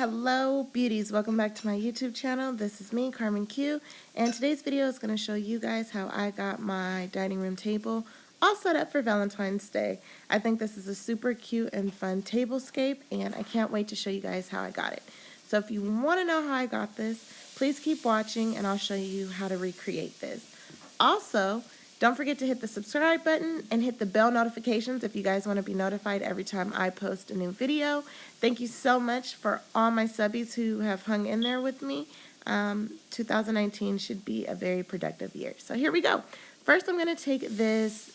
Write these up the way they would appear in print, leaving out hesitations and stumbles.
Hello beauties, welcome back to my YouTube channel. This is me, Carmen Q, and today's video is going to show you guys how I got my dining room table all set up for Valentine's Day. I think this is a super cute and fun tablescape, and I can't wait to show you guys how I got it. So if you want to know how I got this, please keep watching and I'll show you how to recreate this. Also, don't forget to hit the subscribe button and hit the bell notifications if you guys want to be notified every time I post a new video. Thank you so much for all my subbies who have hung in there with me. 2019 should be a very productive year. So here we go. First, I'm going to take this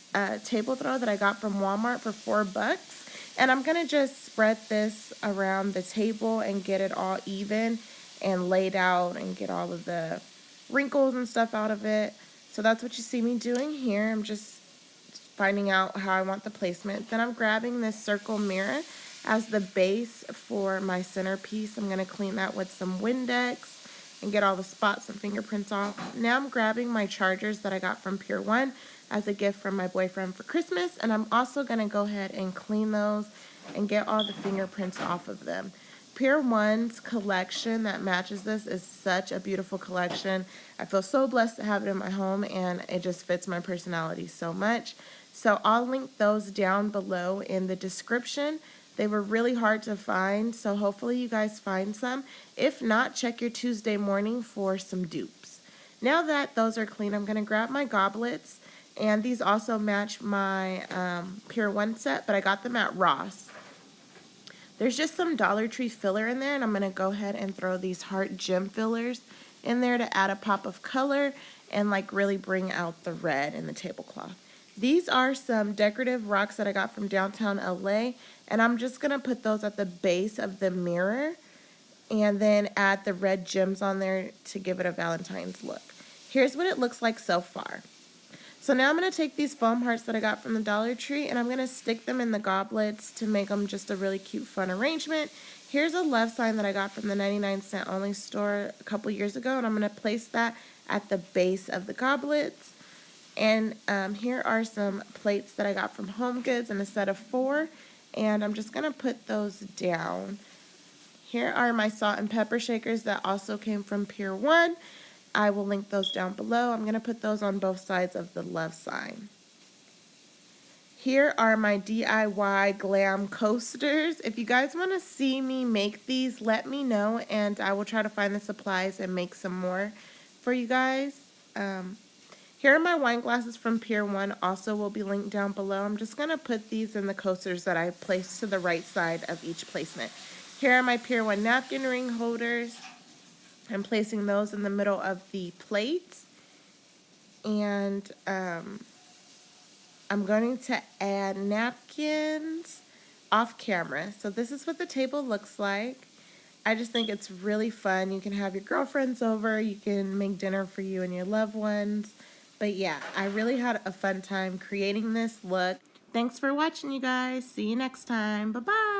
table throw that I got from Walmart for $4, and I'm going to just spread this around the table and get it all even and laid out and get all of the wrinkles and stuff out of it. So that's what you see me doing here. I'm just finding out how I want the placement. Then I'm grabbing this circle mirror as the base for my centerpiece. I'm going to clean that with some Windex and get all the spots and fingerprints off. Now I'm grabbing my chargers that I got from Pier as a gift from my boyfriend for Christmas. And I'm also going to go ahead and clean those and get all the fingerprints off of them. Pier collection that matches this is such a beautiful collection. I feel so blessed to have it in my home, and it just fits my personality so much. So I'll link those down below in the description. They were really hard to find, so hopefully you guys find some. If not, check your Tuesday morning for some dupes. Now that those are clean, I'm going to grab my goblets, and these also match my Pier set, but I got them at Ross. There's just some Dollar Tree filler in there, and I'm going to go ahead and throw these heart gem fillers in there to add a pop of color and like really bring out the red in the tablecloth. These are some decorative rocks that I got from downtown LA, and I'm just going to put those at the base of the mirror and then add the red gems on there to give it a Valentine's look. Here's what it looks like so far. So now I'm going to take these foam hearts that I got from the Dollar Tree, and I'm going to stick them in the goblets to make them just a really cute, fun arrangement. Here's a love sign that I got from the 99-cent only store a couple years ago, and I'm going to place that at the base of the goblets. And here are some plates that I got from Home Goods in a set of 4, and I'm just going to put those down. Here are my salt and pepper shakers that also came from Pier 1. I will link those down below. I'm going to put those on both sides of the love sign. Here are my DIY glam coasters. If you guys want to see me make these, let me know, and I will try to find the supplies and make some more for you guys. Here are my wine glasses from Pier 1, also will be linked down below. I'm just going to put these in the coasters that I placed to the right side of each placement. Here are my Pier 1 napkin ring holders. I'm placing those in the middle of the plates, and I'm going to add napkins off camera. So this is what the table looks like. I just think it's really fun. You can have your girlfriends over, you can make dinner for you and your loved ones. But yeah, I really had a fun time creating this look. Thanks for watching, you guys. See you next time. Bye-bye.